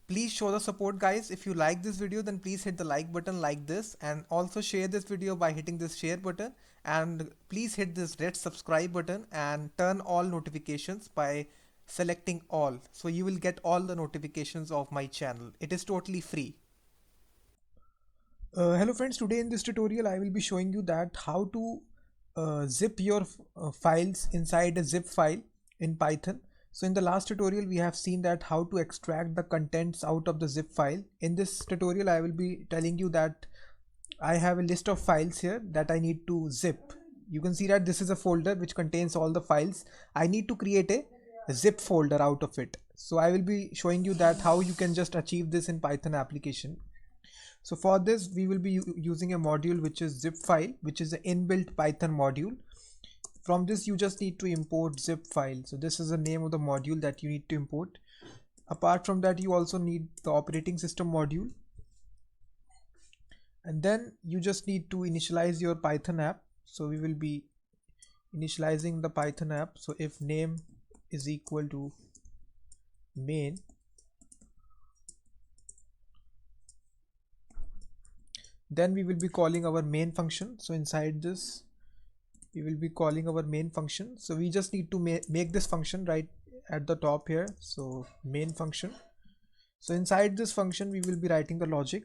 Please show the support, guys. If you like this video, then please hit the like button like this, and also share this video by hitting this share button, and please hit this red subscribe button and turn all notifications by selecting all, so you will get all the notifications of my channel. It is totally free. Hello friends, today in this tutorial I will be showing you that how to zip your files inside a zip file in Python. So in the last tutorial we have seen that how to extract the contents out of the zip file. In this tutorial I will be telling you that I have a list of files here that I need to zip. You can see that this is a folder which contains all the files. I need to create a zip folder out of it. So I will be showing you that how you can just achieve this in Python application. So for this we will be using a module which is ZipFile, which is an inbuilt Python module. From this you just need to import ZipFile. So this is the name of the module that you need to import. Apart from that, you also need the operating system module. And then you just need to initialize your Python app. So we will be initializing the Python app. So if name is equal to main, then we will be calling our main function. So inside this we will be calling our main function. So we just need to make this function right at the top here. So main function. So inside this function we will be writing the logic.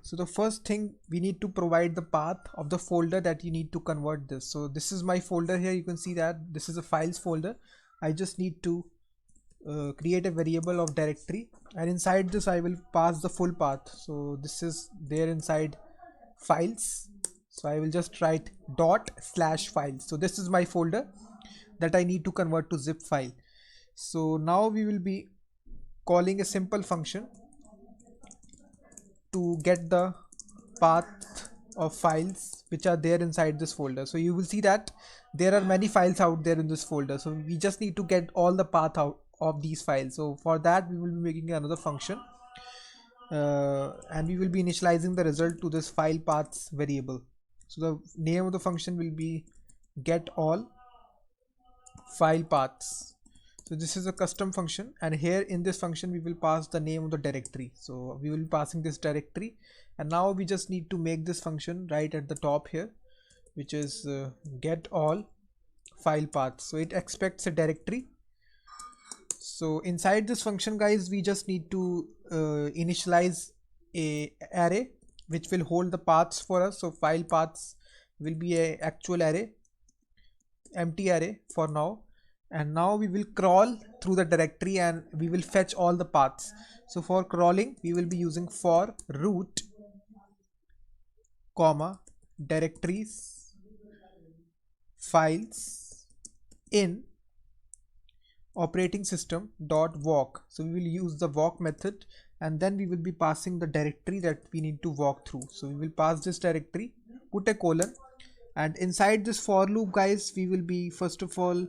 So the first thing, we need to provide the path of the folder that you need to convert this. So this is my folder here. You can see that this is a files folder. I just need to create a variable of directory, and inside this I will pass the full path. So this is there inside files. So I will just write ./files. So this is my folder that I need to convert to zip file. So now we will be calling a simple function to get the path of files which are there inside this folder. So you will see that there are many files out there in this folder. So we just need to get all the path out of these files. So for that we will be making another function and we will be initializing the result to this file paths variable. So the name of the function will be get all file paths. So this is a custom function, and here in this function we will pass the name of the directory. So we will be passing this directory, and now we just need to make this function right at the top here, which is get all file paths. So it expects a directory. So inside this function, guys, we just need to initialize a array which will hold the paths for us. So file paths will be a actual array, empty array for now. And now we will crawl through the directory and we will fetch all the paths. So for crawling we will be using for root comma directories files in operating system dot walk. So we will use the walk method, and then we will be passing the directory that we need to walk through. So we will pass this directory, put a colon, and inside this for loop, guys, we will be first of all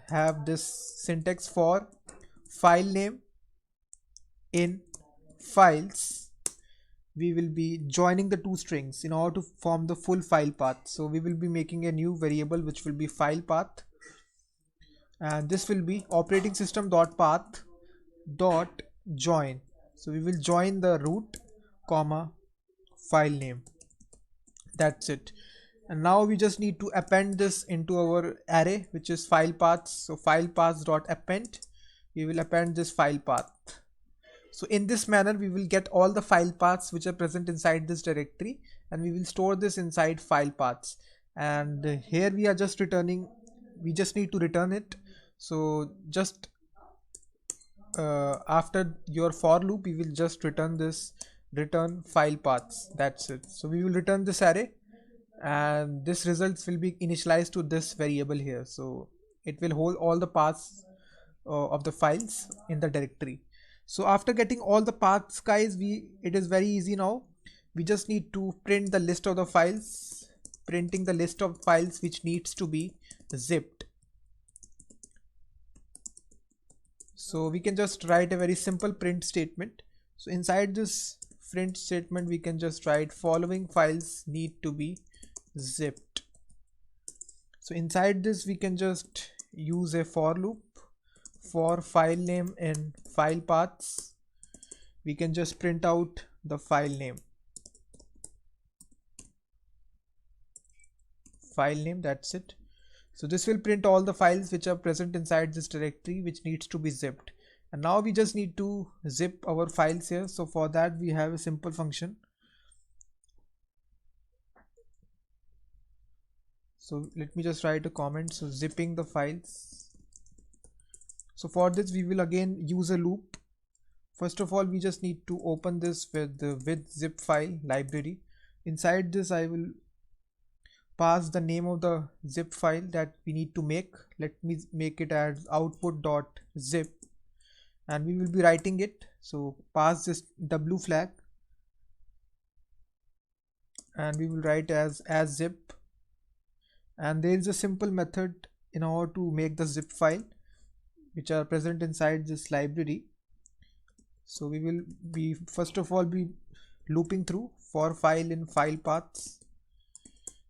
have this syntax for file name in files. We will be joining the two strings in order to form the full file path. So we will be making a new variable which will be file path, and this will be operating system dot path dot join. So we will join the root comma file name. That's it. And now we just need to append this into our array, which is file paths. So file paths dot append, we will append this file path. So in this manner we will get all the file paths which are present inside this directory, and we will store this inside file paths. And here we are just returning, we just need to return it. So just after your for loop we will just return this return file paths. That's it. So we will return this array, and this results will be initialized to this variable here. So it will hold all the paths of the files in the directory. So after getting all the paths, guys, it is very easy now. We just need to print the list of the files, printing the list of files which needs to be zipped. So we can just write a very simple print statement. So inside this print statement we can just write following files need to be zipped. So inside this we can just use a for loop for file name in file paths, we can just print out the file name. That's it. So this will print all the files which are present inside this directory, which needs to be zipped. And now we just need to zip our files here. So for that we have a simple function. So let me just write a comment. So zipping the files. So for this we will again use a loop. First of all, we just need to open this with the ZipFile library. Inside this I will pass the name of the zip file that we need to make. Let me make it as output.zip, and we will be writing it. So pass this w flag and we will write as zip, and there is a simple method in order to make the zip file which are present inside this library. So we will be first of all be looping through for file in file paths,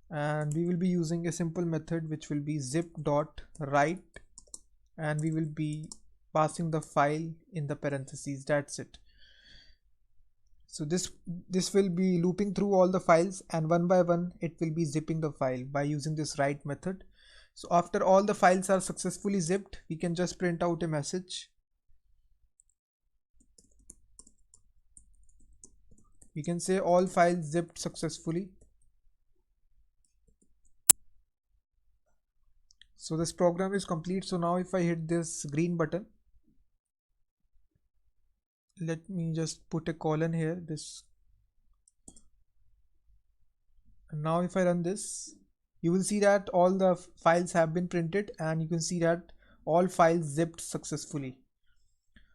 and we will be using a simple method which will be zip.write, and we will be passing the file in the parentheses. That's it. So this will be looping through all the files, and one by one it will be zipping the file by using this write method. So after all the files are successfully zipped, we can just print out a message. We can say all files zipped successfully. So this program is complete. So now if I hit this green button, let me just put a colon here, this, and now if I run this, you will see that all the files have been printed, and you can see that all files zipped successfully.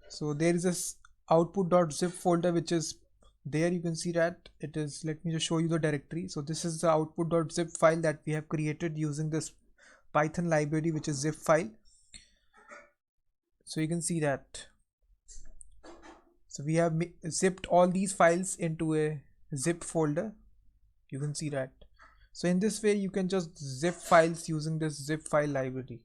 So there is this output.zip folder which is there. You can see that it is, let me just show you the directory. So this is the output.zip file that we have created using this Python library which is ZipFile. So you can see that. So we have zipped all these files into a zip folder. You can see that. So in this way you can just zip files using this ZipFile library.